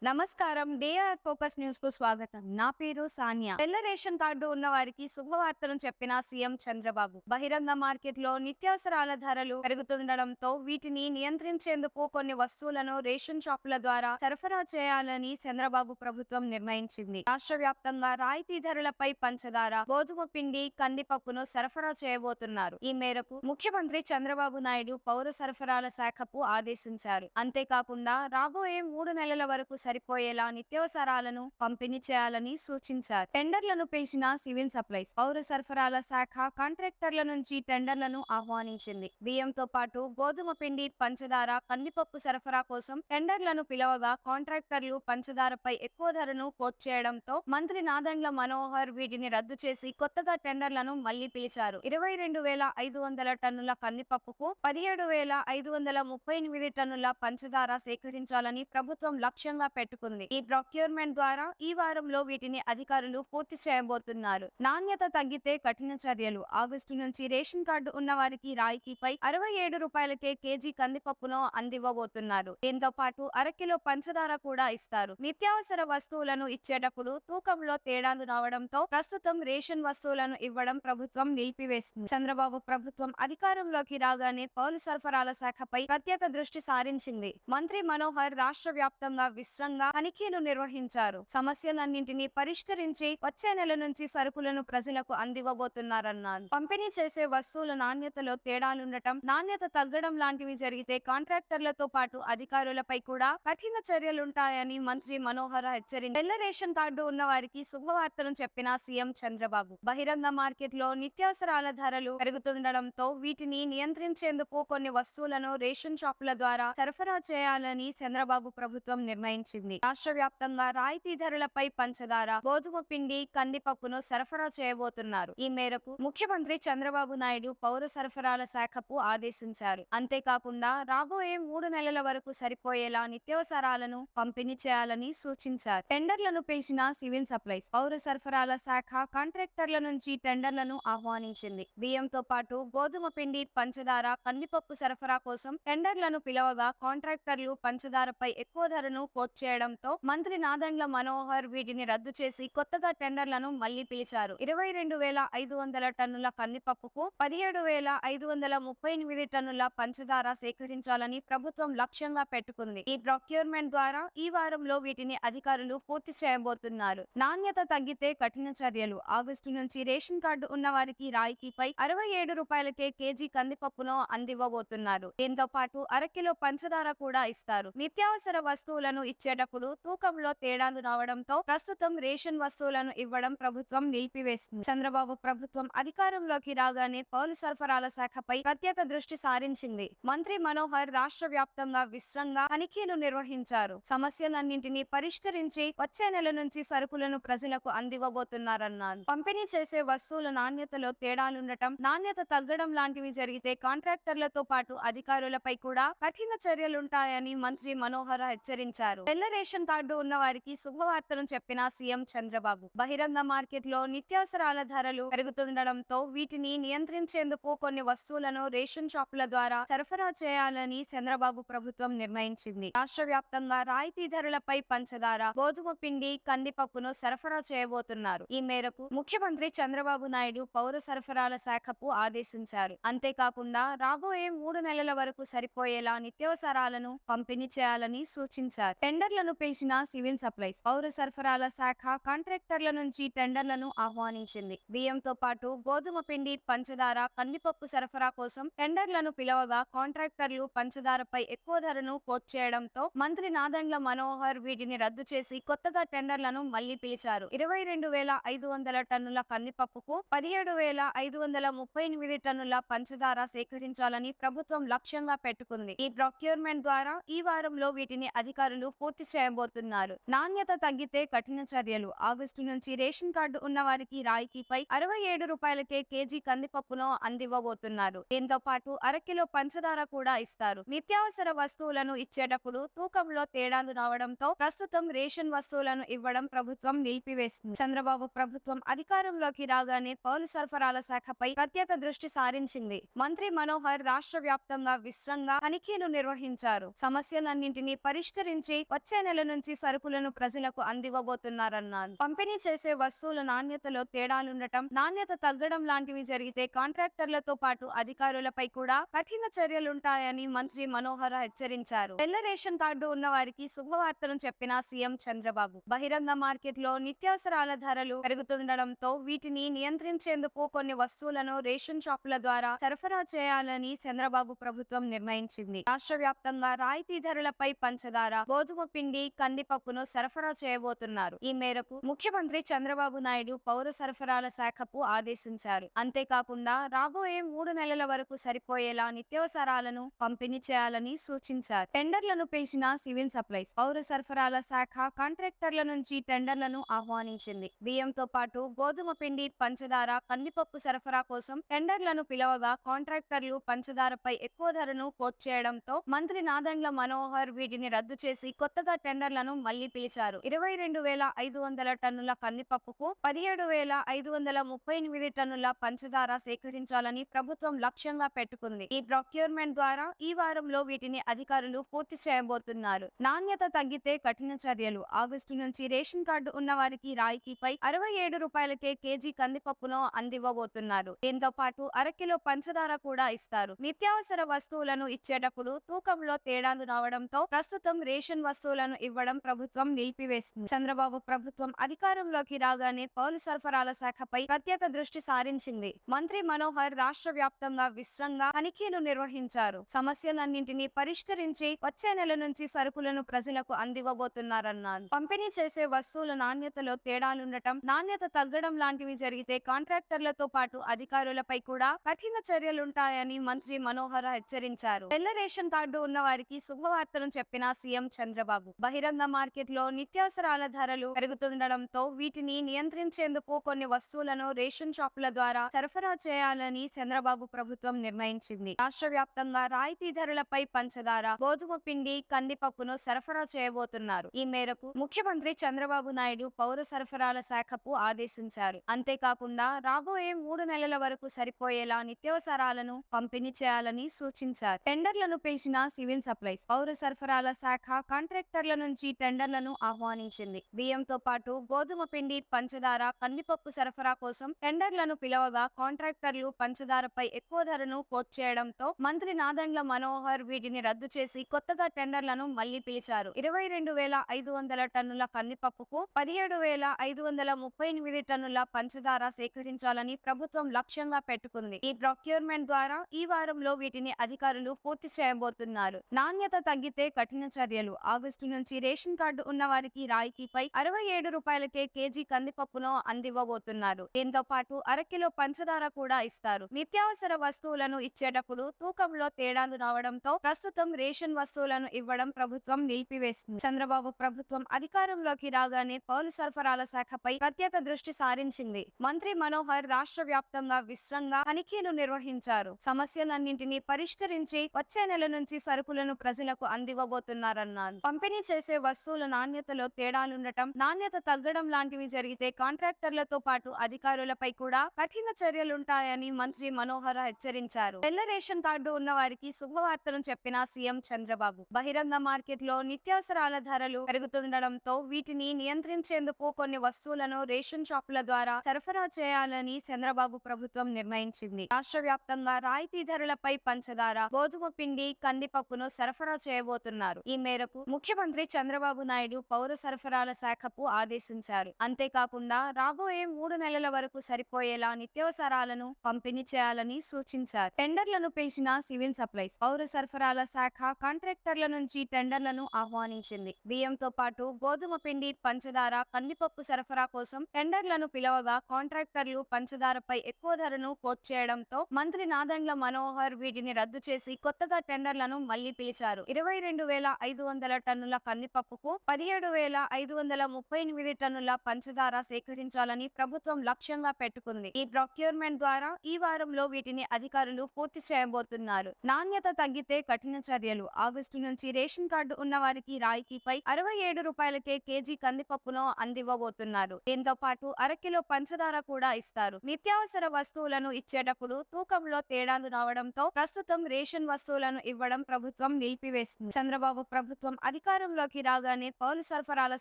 నమస్కారం. DR focus news కు స్వాగతం. నా పేరు సానియా. తెల్ల రేషన్ కార్డు ఉన్న వారికి శుభవార్తను చెప్పిన సీఎం చంద్రబాబు. బహిరంగ మార్కెట్ లో నిత్యావసరాల ధరలు పెరుగుతుండటంతో వీటిని నియంత్రించేందుకు కొన్ని వస్తువులను రేషన్ షాపుల ద్వారా సరఫరా చేయాలని చంద్రబాబు ప్రభుత్వం నిర్ణయించింది. రాష్ట్ర వ్యాప్తంగా రాయితీ ధరలపై పంచదార, గోధుమ పిండి, కందిపప్పును సరఫరా చేయబోతున్నారు. ఈ మేరకు ముఖ్యమంత్రి చంద్రబాబు నాయుడు పౌర సరఫరాల శాఖకు ఆదేశించారు. అంతేకాకుండా రాబోయే 3 నెలల వరకు సరిపోయేలా నిత్యావసరాలను పంపిణీ చేయాలని సూచించారు. టెండర్లను పిలిచిన సివిల్ సప్లైస్, పౌర సరఫరాల శాఖ కాంట్రాక్టర్ల నుంచి టెండర్లను ఆహ్వానించింది. బియ్యంతో పాటు గోధుమ పిండి, పంచదార, కందిపప్పు సరఫరా కోసం టెండర్లను పిలవగా కాంట్రాక్టర్లు పంచదారపై ఎక్కువ ధరను కోట్ చేయడంతో మంత్రి నాదెండ్ల మనోహర్ వీటిని రద్దు చేసి కొత్తగా టెండర్లను మళ్లీ పిలిచారు. 22,500 టన్నుల కందిపప్పుకు 17,538 టన్నుల పంచదార సేకరించాలని ప్రభుత్వం లక్ష్యంగా పెట్టుకుంది. ఈ ప్రొక్యూర్మెంట్ ద్వారా ఈ వారంలో వీటిని అధికారులు పూర్తి చేయబోతున్నారు. నాణ్యత తగ్గితే కఠిన చర్యలు. ఆగస్టు నుంచి రేషన్ కార్డు ఉన్న వారికి రాయితీపై 67 రూపాయలకే కేజీ కందిపప్పును అందివ్వబోతున్నారు. దీంతో పాటు అరకిలో పంచదార కూడా ఇస్తారు. నిత్యావసర వస్తువులను ఇచ్చేటప్పుడు తూకంలో తేడాలు రావడంతో ప్రస్తుతం రేషన్ వస్తువులను ఇవ్వడం ప్రభుత్వం నిలిపివేసింది. చంద్రబాబు ప్రభుత్వం అధికారంలోకి రాగానే పౌర సరఫరాల శాఖపై ప్రత్యేక దృష్టి సారించింది. మంత్రి మనోహర్ రాష్ట్ర వ్యాప్తంగా విస్తృతంగా తనిఖీలు నిర్వహించారు. సమస్యలన్నింటినీ పరిష్కరించి వచ్చే నెల నుంచి సరుకులను ప్రజలకు అందివ్వబోతున్నారన్నారు. పంపిణీ చేసే వస్తువుల నాణ్యతలో తేడాలుండటం, నాణ్యత తగ్గడం లాంటివి జరిగితే కాంట్రాక్టర్లతో పాటు అధికారులపై కూడా కఠిన చర్యలుంటాయని మంత్రి మనోహర్ హెచ్చరించారు. తెల్ల రేషన్ కార్డు ఉన్న వారికి శుభవార్తను చెప్పిన సీఎం చంద్రబాబు. బహిరంగ మార్కెట్ లో నిత్యావసరాల ధరలు పెరుగుతుండటంతో వీటిని నియంత్రించేందుకు కొన్ని వస్తువులను రేషన్ షాపుల ద్వారా సరఫరా చేయాలని చంద్రబాబు ప్రభుత్వం నిర్ణయించింది. రాష్ట్ర వ్యాప్తంగా రాయితీ ధరలపై పంచదార, గోధుమ పిండి, కందిపప్పును సరఫరా చేయబోతున్నారు. ఈ మేరకు ముఖ్యమంత్రి చంద్రబాబు నాయుడు పౌర సరఫరాల శాఖకు ఆదేశించారు. అంతేకాకుండా రాబోయే 3 నెలల వరకు సరిపోయేలా నిత్యావసరాలను పంపిణీ చేయాలని సూచించారు. టెండర్లను పిలిచిన సివిల్ సప్లైస్, పౌర సరఫరాల శాఖ కాంట్రాక్టర్ల నుంచి టెండర్లను ఆహ్వానించింది. బియ్యంతో పాటు గోధుమ పిండి, పంచదార, కందిపప్పు సరఫరా కోసం టెండర్లను పిలవగా కాంట్రాక్టర్లు పంచదారపై ఎక్కువ ధరను కోట్ చేయడంతో మంత్రి నాదెండ్ల మనోహర్ వీటిని రద్దు చేసి కొత్తగా టెండర్లను మళ్లీ పిలిచారు. 22,500 టన్నుల కందిపప్పుకు 17,538 టన్నుల పంచదార సేకరించాలని ప్రభుత్వం లక్ష్యంగా పెట్టుకుంది. ఈ ప్రొక్యూర్మెంట్ ద్వారా ఈ వారంలో వీటిని అధికారులు పూర్తి చేయబోతున్నారు. నాణ్యత తగ్గితే కఠిన చర్యలు. ఆగస్టు నుంచి రేషన్ కార్డు ఉన్న వారికి రాయితీపై 67 రూపాయలకే కేజీ కందిపప్పును అందివ్వబోతున్నారు. దీంతో పాటు అరకిలో పంచదార కూడా ఇస్తారు. నిత్యావసర వస్తువులను ఇచ్చేటప్పుడు తూకంలో తేడాలు రావడంతో ప్రస్తుతం రేషన్ వస్తువులను ఇవ్వడం ప్రభుత్వం నిలిపివేసింది. చంద్రబాబు ప్రభుత్వం అధికారంలోకి రాగానే పౌర సరఫరాల శాఖపై ప్రత్యేక దృష్టి సారించింది. మంత్రి మనోహర్ రాష్ట్ర వ్యాప్తంగా విస్తృతంగా తనిఖీలు నిర్వహించారు. సమస్యలన్నింటినీ పరిష్కరించి వచ్చే నెల నుంచి సరుకులను ప్రజలకు అందివ్వబోతున్నారన్నారు. పంపిణీ చేసే వస్తువుల నాణ్యతలో తేడాలుండటం, నాణ్యత తగ్గడం లాంటివి జరిగితే కాంట్రాక్టర్లతో పాటు అధికారులపై కూడా కఠిన చర్యలుంటాయని మంత్రి మనోహర్ హెచ్చరించారు. తెల్ల రేషన్ కార్డు ఉన్న వారికి శుభవార్తను చెప్పిన సీఎం చంద్రబాబు. బహిరంగ మార్కెట్ లో నిత్యావసరాల ధరలు పెరుగుతుండటంతో వీటిని నియంత్రించేందుకు కొన్ని వస్తువులను రేషన్ షాపుల ద్వారా సరఫరా చేయాలని చంద్రబాబు ప్రభుత్వం నిర్ణయించింది. రాష్ట్ర వ్యాప్తంగా రాయితీ ధరలపై పంచదార, గోధుమ పిండి, కందిపప్పును సరఫరా చేయబోతున్నారు. ఈ మేరకు ముఖ్యమంత్రి చంద్రబాబు నాయుడు పౌర సరఫరాల శాఖకు ఆదేశించారు. అంతేకాకుండా రాబోయే 3 నెలల వరకు సరిపోయేలా నిత్యావసరాలను పంపిణీ చేయాలని సూచించారు. టెండర్లను పిలిచిన సివిల్ సప్లైస్, పౌర సరఫరాల శాఖ కాంట్రాక్టర్ల నుంచి టెండర్లను ఆహ్వానించింది. బియ్యంతో పాటు గోధుమ పిండి, పంచదార, కందిపప్పు సరఫరా కోసం టెండర్లను పిలవగా కాంట్రాక్టర్లు పంచదారపై ఎక్కువ ధరను కోట్ చేయడంతో మంత్రి నాదెండ్ల మనోహర్ వీటిని రద్దు చేసి కొత్తగా టెండర్లను మళ్లీ పిలిచారు. 22,500 టన్నుల కందిపప్పుకు 17,538 టన్నుల పంచదార సేకరించాలని ప్రభుత్వం లక్ష్యంగా పెట్టుకుంది. ఈ ప్రొక్యూర్మెంట్ ద్వారా ఈ వారంలో వీటిని అధికారులు పూర్తి చేయబోతున్నారు. నాణ్యత తగ్గితే కఠిన చర్యలు. ఆగస్టు నుంచి రేషన్ కార్డు ఉన్న వారికి రాయితీపై 67 రూపాయలకే కేజీ కందిపప్పును అందివ్వబోతున్నారు. దీంతో పాటు అరకిలో పంచదార కూడా ఇస్తారు. నిత్యావసర వస్తువులను ఇచ్చేటప్పుడు తూకంలో తేడాలు రావడంతో ప్రస్తుతం రేషన్ వస్తువులను ఇవ్వడం ప్రభుత్వం నిలిపివేసింది. చంద్రబాబు ప్రభుత్వం అధికారంలోకి రాగానే పౌర సరఫరాల శాఖపై ప్రత్యేక దృష్టి సారించింది. మంత్రి మనోహర్ రాష్ట్ర వ్యాప్తంగా విస్తృతంగా తనిఖీలు నిర్వహించారు. సమస్యలన్నింటినీ పరిష్కరించి వచ్చే వచ్చే నెల నుంచి సరుకులను ప్రజలకు అందివ్వబోతున్నారన్నారు. పంపిణీ చేసే వస్తువుల నాణ్యతలో తేడాలుండటం, నాణ్యత తగ్గడం లాంటివి జరిగితే కాంట్రాక్టర్లతో పాటు అధికారులపై కూడా కఠిన చర్యలుంటాయని మంత్రి మనోహర్ హెచ్చరించారు. తెల్ల రేషన్ కార్డు ఉన్న వారికి శుభవార్తను చెప్పిన సీఎం చంద్రబాబు బహిరంగ మార్కెట్ లో నిత్యావసరాల ధరలు పెరుగుతుండటంతో వీటిని నియంత్రించేందుకు కొన్ని వస్తువులను రేషన్ షాపుల ద్వారా సరఫరా చేయాలని చంద్రబాబు ప్రభుత్వం నిర్ణయించింది. రాష్ట్ర వ్యాప్తంగా రాయితీ ధరలపై పంచదార, గోధుమ పిండి, కందిపప్పును సరఫరా చేయబోతున్నారు. ఈ మేరకు ముఖ్యమంత్రి చంద్రబాబు నాయుడు పౌర సరఫరాల శాఖకు ఆదేశించారు. అంతేకాకుండా రాబోయే 3 నెలల వరకు సరిపోయేలా నిత్యావసరాలను పంపిణీ చేయాలని సూచించారు. టెండర్లను పిలిచిన సివిల్ సప్లైస్, పౌర సరఫరాల శాఖ కాంట్రాక్టర్ల నుంచి టెండర్లను ఆహ్వానించింది. బియ్యంతో పాటు గోధుమ పిండి, పంచదార, కందిపప్పు సరఫరా కోసం టెండర్లను పిలవగా కాంట్రాక్టర్లు పంచదారపై ఎక్కువ ధరను కోట్ చేయడంతో మంత్రి నాదెండ్ల మనోహర్ వీటిని రద్దు చేసి కొత్తగా టెండర్లను మళ్లీ పిలిచారు. 22,500 టన్నుల కందిపప్పుకు 17,538 టన్నుల పంచదార సేకరించాలని ప్రభుత్వం లక్ష్యంగా పెట్టుకుంది. ఈ ప్రొక్యూర్మెంట్ ద్వారా ఈ వారంలో వీటిని అధికారులు పూర్తి చేయబోతున్నారు. నాణ్యత తగ్గితే కఠిన చర్యలు. ఆగస్టు నుంచి రేషన్ కార్డు ఉన్న వారికి రాయితీపై 67 రూపాయలకే కేజీ కందిపప్పును అందివ్వబోతున్నారు. దీంతో పాటు అరకిలో పంచదార కూడా ఇస్తారు. నిత్యావసర వస్తువులను ఇచ్చేటప్పుడు తూకంలో తేడాలు రావడంతో ప్రస్తుతం రేషన్ వస్తువులను ఇవ్వడం ప్రభుత్వం నిలిపివేసింది. చంద్రబాబు ప్రభుత్వం అధికారంలోకి రాగానే పౌర సరఫరాల శాఖపై ప్రత్యేక దృష్టి సారించింది. మంత్రి మనోహర్ రాష్ట్ర వ్యాప్తంగా విస్తృతంగా తనిఖీలు నిర్వహించారు. సమస్యలన్నింటినీ పరిష్కరించి వచ్చే నెల నుంచి సరుకులను ప్రజలకు అందివ్వబోతున్నారన్నారు. పంపిణీ చేసే వస్తువుల నాణ్యతలో తేడాలుండటం, నాణ్యత తగ్గడం లాంటివి జరిగితే కాంట్రాక్టర్లతో పాటు అధికారులపై కూడా కఠిన చర్యలుంటాయని మంత్రి మనోహర్ హెచ్చరించారు. తెల్ల రేషన్ కార్డు ఉన్న వారికి శుభవార్తను చెప్పిన సీఎం చంద్రబాబు బహిరంగ మార్కెట్ లో నిత్యావసరాల ధరలు పెరుగుతుండటంతో వీటిని నియంత్రించేందుకు కొన్ని వస్తువులను రేషన్ షాపుల ద్వారా సరఫరా చేయాలని చంద్రబాబు ప్రభుత్వం నిర్ణయించింది. రాష్ట్ర వ్యాప్తంగా రాయితీ ధరలపై పంచదార, గోధుమ పిండి, కందిపప్పును సరఫరా చేయబోతున్నారు. ఈ మేరకు ముఖ్యమంత్రి చంద్రబాబు నాయుడు పౌర సరఫరాల శాఖకు ఆదేశించారు. అంతేకాకుండా రాబోయే 3 నెలల వరకు సరిపోయేలా నిత్యావసరాలను పంపిణీ చేయాలని సూచించారు. టెండర్లను పిలిచిన సివిల్ సప్లైస్, పౌర సరఫరాల శాఖ కాంట్రాక్టర్ల నుంచి టెండర్లను ఆహ్వానించింది. బియ్యంతో పాటు గోధుమ పిండి, పంచదార, కందిపప్పు సరఫరా కోసం టెండర్లను పిలవగా కాంట్రాక్టర్లు పంచదారపై ఎక్కువ ధరను కోట్ చేయడంతో మంత్రి నాదెండ్ల మనోహర్ వీటిని రద్దు చేసి కొత్తగా టెండర్లను మళ్లీ పిలిచారు. 22,500 టన్నుల కందిపప్పుకు 17,538 టన్నుల పంచదార సేకరించాలని ప్రభుత్వం లక్ష్యంగా పెట్టుకుంది. ఈ ప్రొక్యూర్మెంట్ ద్వారా ఈ వారంలో వీటిని అధికారులు పూర్తి చేయబోతున్నారు. నాణ్యత తగ్గితే కఠిన చర్యలు. ఆగస్టు నుంచి రేషన్ కార్డు ఉన్న వారికి రాయితీపై 67 రూపాయలకే కేజీ కందిపప్పును అందివ్వబోతున్నారు. దీంతో పాటు అరకిలో పంచదార కూడా ఇస్తారు. నిత్యావసర వస్తువులను ఇచ్చేటప్పుడు తూకంలో తేడాలు రావడంతో ప్రస్తుతం రేషన్ వస్తువులను ఇవ్వడం ప్రభుత్వం నిలిపివేసింది. చంద్రబాబు ప్రభుత్వం అధికారంలోకి రాగానే పౌర సరఫరాల శాఖపై ప్రత్యేక దృష్టి సారించింది. మంత్రి మనోహర్ రాష్ట్ర వ్యాప్తంగా విస్తృతంగా తనిఖీలు నిర్వహించారు. సమస్యలన్నింటినీ పరిష్కరించి వచ్చే నెల నుంచి సరుకులను ప్రజలకు అందివ్వబోతున్నారన్నారు. పంపిణీ చేసే వస్తువుల నాణ్యతలో తేడాలుండటం, నాణ్యత తగ్గడం లాంటివి జరిగితే కాంట్రాక్టర్లతో పాటు అధికారులపై కూడా కఠిన చర్యలుంటాయని మంత్రి మనోహర్ హెచ్చరించారు. తెల్ల రేషన్ కార్డు ఉన్న వారికి శుభవార్తను చెప్పిన సీఎం చంద్రబాబు బహిరంగ మార్కెట్ లో నిత్యావసరాల ధరలు పెరుగుతుండటంతో వీటిని నియంత్రించేందుకు కొన్ని వస్తువులను రేషన్ షాపుల ద్వారా సరఫరా చేయాలని చంద్రబాబు ప్రభుత్వం నిర్ణయించింది. రాష్ట్ర వ్యాప్తంగా రాయితీ ధరలపై పంచదార, గోధుమ పిండి, కందిపప్పును సరఫరా చేయబోతున్నారు. ఈ మేరకు ముఖ్యమంత్రి చంద్రబాబు నాయుడు పౌర సరఫరాల శాఖకు ఆదేశించారు. అంతేకాకుండా రాబోయే 3 నెలల వరకు సరిపోయేలా నిత్యావసరాలను పంపిణీ చేయాలని సూచించారు. టెండర్లను పిలిచిన సివిల్ సప్లైస్, పౌర సరఫరాల శాఖ కాంట్రాక్టర్ల నుంచి టెండర్లను ఆహ్వానించింది. బియ్యంతో పాటు గోధుమ పిండి, పంచదార, కందిపప్పు సరఫరా కోసం టెండర్లను పిలవగా కాంట్రాక్టర్లు పంచదారపై ఎక్కువ ధరను కోట్ చేయడంతో మంత్రి నాదెండ్ల మనోహర్ వీటిని రద్దు చేసి కొత్తగా టెండర్లను మళ్లీ పిలిచారు. 22,500 టన్నుల కందిపప్పుకు 17,538 టన్నుల పంచదార సేకరించాలని ప్రభుత్వం లక్ష్యంగా పెట్టుకుంది. ఈ ప్రొక్యూర్మెంట్ ద్వారా ఈ వారంలో వీటిని అధికారులు పూర్తి చేయబోతున్నారు. నాణ్యత తగ్గితే కఠిన చర్యలు. ఆగస్టు నుంచి రేషన్ కార్డు ఉన్న వారికి రాయితీపై 67 రూపాయలకే కేజీ కందిపప్పును అందివ్వబోతున్నారు. దీంతో పాటు అరకిలో పంచదార కూడా ఇస్తారు. నిత్యావసర వస్తువులను ఇచ్చేటప్పుడు తూకంలో తేడాలు రావడంతో ప్రస్తుతం రేషన్ వస్తువులను ఇవ్వడం ప్రభుత్వం నిలిపివేసింది. చంద్రబాబు ప్రభుత్వం అధికారం అధికారంలోకి రాగానే పౌర సరఫరాల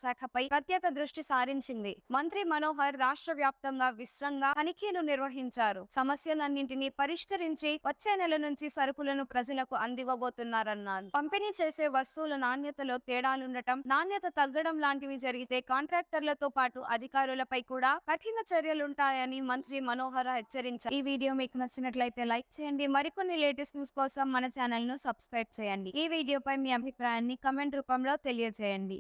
శాఖపై ప్రత్యేక దృష్టి సారించింది. మంత్రి మనోహర్ రాష్ట్ర వ్యాప్తంగా విస్తృతంగా తనిఖీలు నిర్వహించారు. సమస్యలన్నింటినీ పరిష్కరించి వచ్చే నెల నుంచి సరుకులను ప్రజలకు అందివ్వబోతున్నారన్నారు. పంపిణీ చేసే వస్తువుల నాణ్యతలో తేడాలుండటం, నాణ్యత తగ్గడం లాంటివి జరిగితే కాంట్రాక్టర్లతో పాటు అధికారులపై కూడా కఠిన చర్యలుంటాయని మంత్రి మనోహర్ హెచ్చరించారు. ఈ వీడియో మీకు నచ్చినట్లయితే లైక్ చేయండి. మరికొన్ని లేటెస్ట్ న్యూస్ కోసం మన ఛానల్ ను సబ్స్క్రైబ్ చేయండి. ఈ వీడియోపై మీ అభిప్రాయాన్ని కమెంట్ రూపంలో తెలియజేయండి.